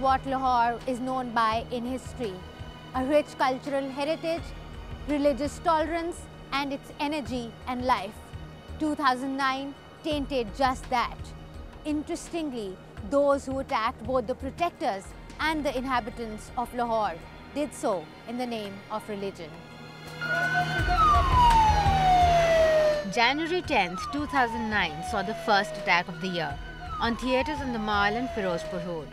what Lahore is known by in history: a rich cultural heritage, religious tolerance, and its energy and life. 2009 tainted just that. Interestingly, those who attacked both the protectors and the inhabitants of Lahore did so in the name of religion. January 10, 2009 saw the first attack of the year on theatres on the Mall and Firozpur Road,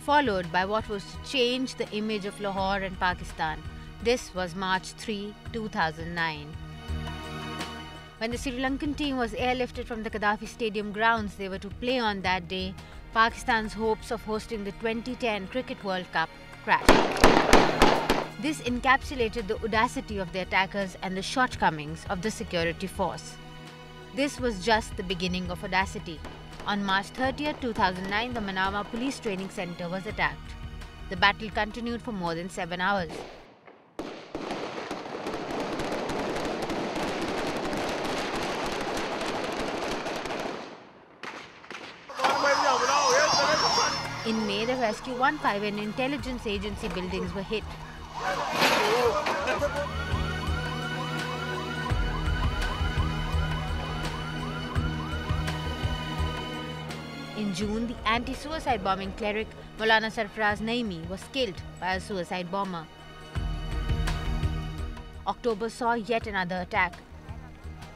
followed by what was to change the image of Lahore and Pakistan. This was March 3, 2009. When the Sri Lankan team was airlifted from the Gaddafi Stadium grounds they were to play on that day, Pakistan's hopes of hosting the 2010 Cricket World Cup crashed. This encapsulated the audacity of the attackers and the shortcomings of the security force. This was just the beginning of audacity. On March 30, 2009, the Manama Police Training Center was attacked. The battle continued for more than 7 hours. In May, the Rescue 15 and intelligence agency buildings were hit. In June, the anti-suicide bombing cleric Maulana Sarfaraz Naimi was killed by a suicide bomber. October saw yet another attack.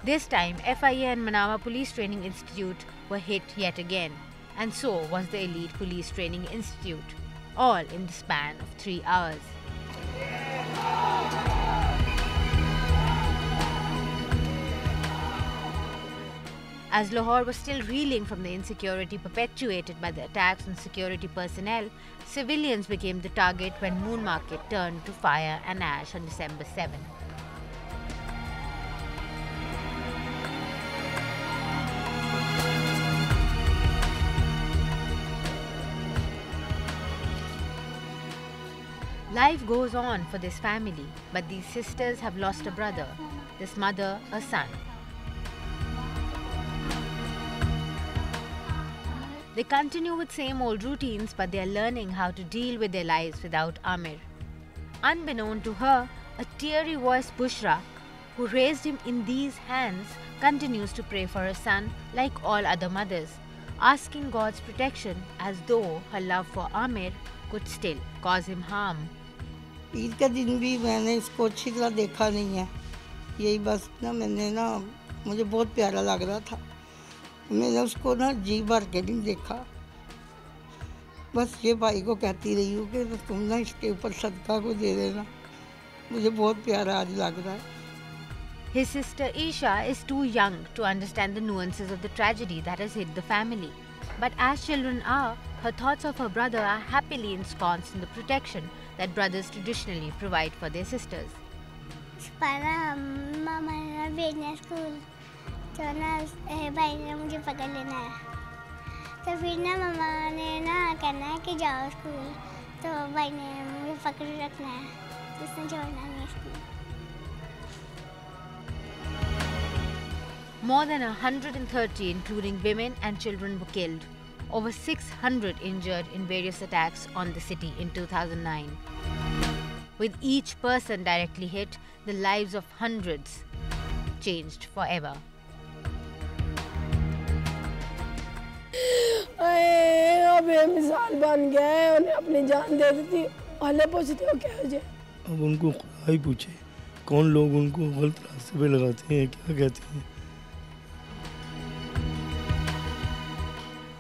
This time, FIA and Manama Police Training Institute were hit yet again, and so was the Elite Police Training Institute, all in the span of 3 hours. As Lahore was still reeling from the insecurity perpetuated by the attacks on security personnel, civilians became the target when Moon Market turned to fire and ash on December 7. Life goes on for this family, but these sisters have lost a brother, this mother a son. They continue with same old routines, but they are learning how to deal with their lives without Amir. Unbeknown to her, a teary-voiced Bushra, who raised him in these hands, continues to pray for her son like all other mothers, asking God's protection as though her love for Amir could still cause him harm. Eid के दिन भी मैंने इसको अच्छी तरह देखा नहीं है, यही बस ना मैंने ना मुझे बहुत प्यारा लग रहा था, मैंने उसको ना जी भर के नहीं देखा, बस ये भाई को कहती रही हूँ कि तुम ना इसके ऊपर सदका को दे देना, मुझे बहुत प्यारा आज लग रहा है. His sister Isha is too young to understand the nuances of the tragedy that has hit the family. But as children are, her thoughts of her brother are happily ensconced in the protection that brothers traditionally provide for their sisters. Mama भेजना school तो ना भाई ने मुझे पकड़ लेना है तो फिर ना मम्मा ने ना कहना है कि जाओ स्कूल तो भाई ने मुझे पकड़ रखना है तो उसने छोड़ना नहीं school. More than 130, including women and children, were killed. Over 600 injured in various attacks on the city in 2009. With each person directly hit, the lives of hundreds changed forever. अब उनको खुदा ही पूछे कौन लोग उनको गलत रास्ते पे लगाते हैं, क्या कहते हैं.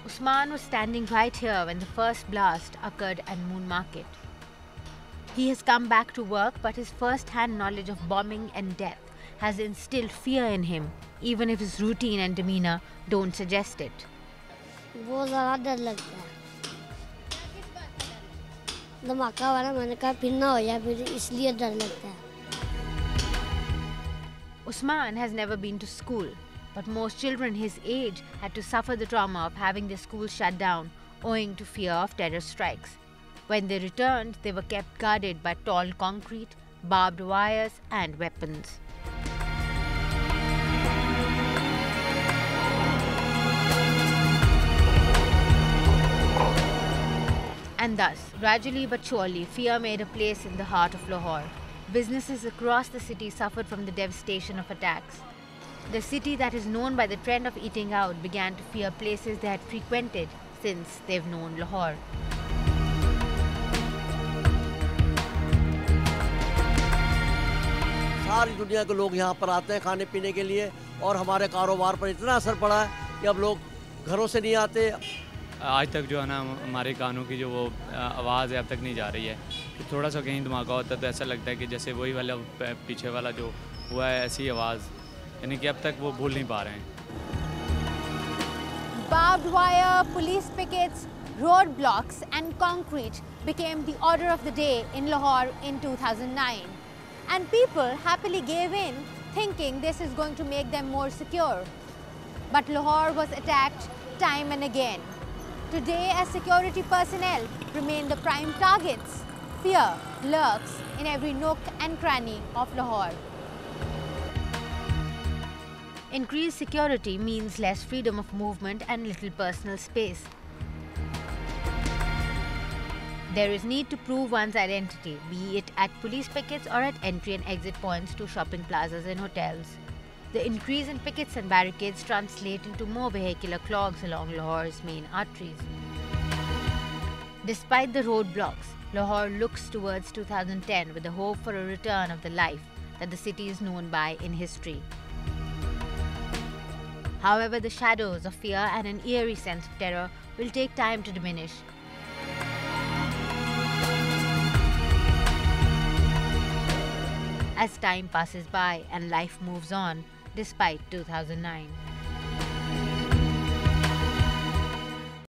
Usman was standing right here when the first blast occurred at Moon Market. He has come back to work, but his first-hand knowledge of bombing and death has instilled fear in him, even if his routine and demeanor don't suggest it. बहुत ज़्यादा डर लगता है. धमाका वाला मैंने कहा फिर ना हो जाए, फिर इसलिए डर लगता है. Usman has never been to school, but most children his age had to suffer the trauma of having their schools shut down owing to fear of terror strikes. When they returned, they were kept guarded by tall concrete, barbed wires and weapons. And thus, gradually but surely, fear made a place in the heart of Lahore. Businesses across the city suffered from the devastation of attacks. The city that is known by the trend of eating out began to fear places they had frequented since they've known Lahore. सारी दुनिया के लोग यहाँ पर आते हैं खाने पीने के लिए और हमारे कारोबार पर इतना असर पड़ा है कि अब लोग घरों से नहीं आते। आज तक जो है ना हमारे कानों की जो वो आवाज़ है अब तक नहीं जा रही है कि थोड़ा सा कहीं धमाका होता है तो ऐसा लगता है कि जैसे वही वाला पीछे वाला जो हुआ है ऐसी आवाज़, यानी कि अब तक वो भूल नहीं पा रहे हैं। Barbed wire, police pickets, roadblocks and concrete became the order of the day in Lahore in 2009. And people happily gave in, thinking this is going to make them more secure. But Lahore was attacked time and again. Today, as security personnel remain the prime targets, fear lurks in every nook and cranny of Lahore. Increased security means less freedom of movement and little personal space. There is need to prove one's identity, be it at police pickets or at entry and exit points to shopping plazas and hotels. The increase in pickets and barricades translate into more vehicular clogs along Lahore's main arteries. Despite the roadblocks, Lahore looks towards 2010 with the hope for a return of the life that the city is known by in history. However, the shadows of fear and an eerie sense of terror will take time to diminish. As time passes by and life moves on, despite 2009.